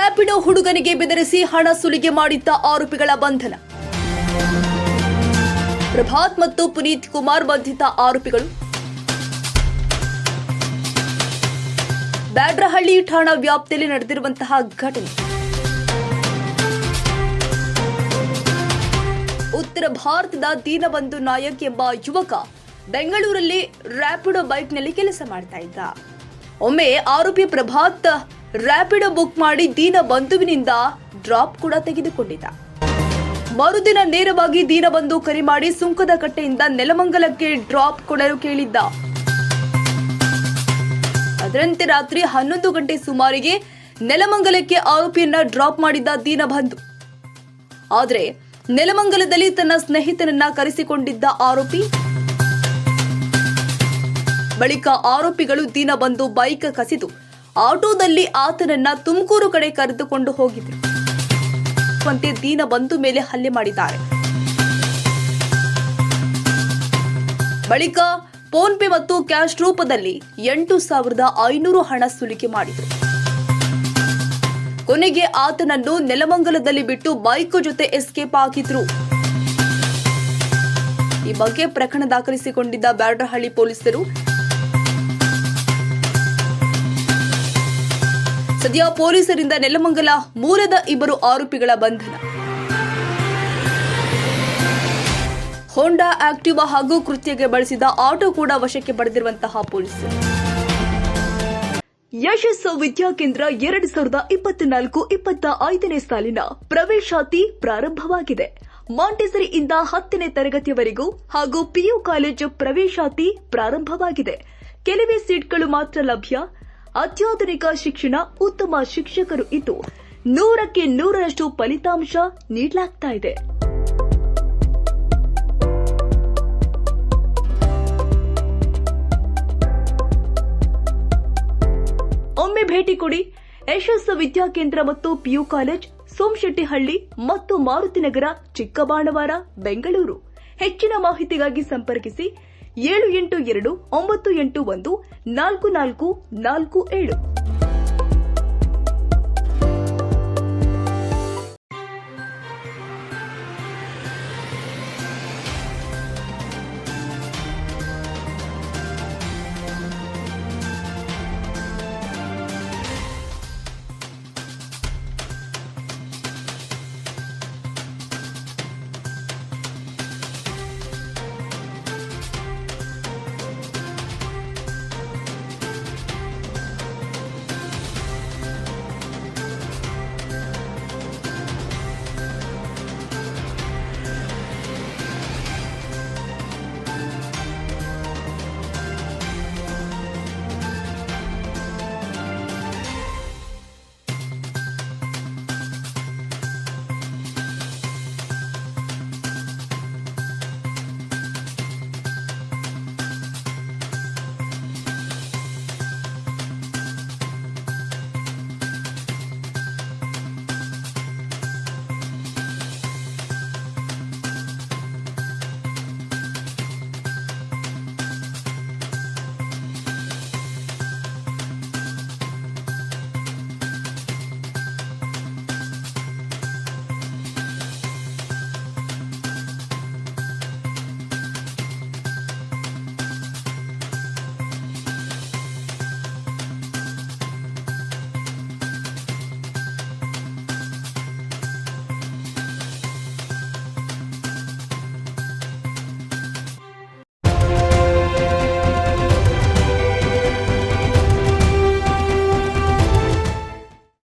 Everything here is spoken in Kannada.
ರ್ಯಾಪಿಡೋ ಹುಡುಗನಿಗೆ ಬೆದರಿಸಿ ಹಣ ಸುಲಿಗೆ ಮಾಡಿದ್ದ ಆರೋಪಿಗಳ ಬಂಧನ. ಪ್ರಭಾತ್ ಮತ್ತು ಪುನೀತ್ ಕುಮಾರ್ ಬಂಧಿತ ಆರೋಪಿಗಳು. ಬ್ಯಾಡ್ರಹಳ್ಳಿ ಠಾಣಾ ವ್ಯಾಪ್ತಿಯಲ್ಲಿ ನಡೆದಿರುವಂತಹ ಘಟನೆ. ಉತ್ತರ ಭಾರತದ ದೀನಬಂಧು ನಾಯಕ್ ಎಂಬ ಯುವಕ ಬೆಂಗಳೂರಲ್ಲಿ ರ್ಯಾಪಿಡೋ ಬೈಕ್ನಲ್ಲಿ ಕೆಲಸ ಮಾಡ್ತಾ ಇದ್ದ. ಒಮ್ಮೆ ಆರೋಪಿ ಪ್ರಭಾತ್ ರ್ಯಾಪಿಡೋ ಬುಕ್ ಮಾಡಿ ದೀನಬಂಧುವಿನಿಂದ ಡ್ರಾಪ್ ಕೂಡ ತೆಗೆದುಕೊಂಡಿದ್ದ. ಮರುದಿನ ನೇರವಾಗಿ ದೀನಬಂಧು ಕರೆ ಮಾಡಿ ಸುಂಕದ ಕಟ್ಟೆಯಿಂದ ನೆಲಮಂಗಲಕ್ಕೆ ಡ್ರಾಪ್ ಕೊಡಲು ಕೇಳಿದ್ದ. ಅದರಂತೆ ರಾತ್ರಿ 11 ಗಂಟೆ ಸುಮಾರಿಗೆ ನೆಲಮಂಗಲಕ್ಕೆ ಆರೋಪಿಯನ್ನ ಡ್ರಾಪ್ ಮಾಡಿದ್ದ ದೀನಬಂಧು. ಆದರೆ ನೆಲಮಂಗಲದಲ್ಲಿ ತನ್ನ ಸ್ನೇಹಿತನನ್ನ ಕರೆಸಿಕೊಂಡಿದ್ದ ಆರೋಪಿ. ಬಳಿಕ ಆರೋಪಿಗಳು ದೀನಬಂಧು ಬೈಕ್ ಕಸಿದು ಆಟೋದಲ್ಲಿ ಆತನನ್ನ ತುಮಕೂರು ಕಡೆ ಕರೆದುಕೊಂಡು ಹೋಗಿದ್ರು. ದೀನಬಂಧು ಮೇಲೆ ಹಲ್ಲೆ ಮಾಡಿದ್ದಾರೆ. ಬಳಿಕ ಫೋನ್ ಪೇ ಮತ್ತು ಕ್ಯಾಶ್ ರೂಪದಲ್ಲಿ 8,500 ಹಣ ಸುಲಿಗೆ ಮಾಡಿದರು. ಕೊನೆಗೆ ಆತನನ್ನು ನೆಲಮಂಗಲದಲ್ಲಿ ಬಿಟ್ಟು ಬೈಕ್ ಜೊತೆ ಎಸ್ಕೇಪ್ ಆಗಿದ್ರು. ಈ ಬಗ್ಗೆ ಪ್ರಕರಣ ದಾಖಲಿಸಿಕೊಂಡಿದ್ದ ಬ್ಯಾಡ್ರಹಳ್ಳಿ ಪೊಲೀಸರು ಸದ್ಯ ಪೊಲೀಸರಿಂದ ನೆಲಮಂಗಲ ಮೂಲದ 2 ಆರೋಪಿಗಳ ಬಂಧನ. ಹೋಂಡಾ ಆಕ್ಟಿವಾ ಹಾಗೂ ಕೃತ್ಯಕ್ಕೆ ಬಳಸಿದ ಆಟೋ ಕೂಡ ವಶಕ್ಕೆ ಪಡೆದಿರುವಂತಹ ಪೊಲೀಸರು. ಯಶಸ್ಸು ವಿದ್ಯಾಕೇಂದ್ರ 2024-25ನೇ ಸಾಲಿನ ಪ್ರವೇಶಾತಿ ಪ್ರಾರಂಭವಾಗಿದೆ. ಮಾಂಟೆಸರಿಯಿಂದ 10ನೇ ತರಗತಿಯವರೆಗೂ ಹಾಗೂ ಪಿಯು ಕಾಲೇಜು ಪ್ರವೇಶಾತಿ ಪ್ರಾರಂಭವಾಗಿದೆ. ಕೆಲವೇ ಸೀಟ್ಗಳು ಮಾತ್ರ ಲಭ್ಯ. ಅತ್ಯಾಧುನಿಕ ಶಿಕ್ಷಣ, ಉತ್ತಮ ಶಿಕ್ಷಕರು ಇದ್ದು 100ಕ್ಕೆ 100ರಷ್ಟು ಫಲಿತಾಂಶ ನೀಡಲಾಗ್ತಾ ಇದೆ. ಒಮ್ಮೆ ಭೇಟಿ ಕೊಡಿ. ಯಶಸ್ಸು ವಿದ್ಯಾಕೇಂದ್ರ ಮತ್ತು ಪಿಯು ಕಾಲೇಜ್, ಸೋಮಶೆಟ್ಟಿಹಳ್ಳಿ ಮತ್ತು ಮಾರುತಿನಗರ, ಚಿಕ್ಕಬಾಣವಾರ, ಬೆಂಗಳೂರು. ಹೆಚ್ಚಿನ ಮಾಹಿತಿಗಾಗಿ ಸಂಪರ್ಕಿಸಿ 782-981-4447.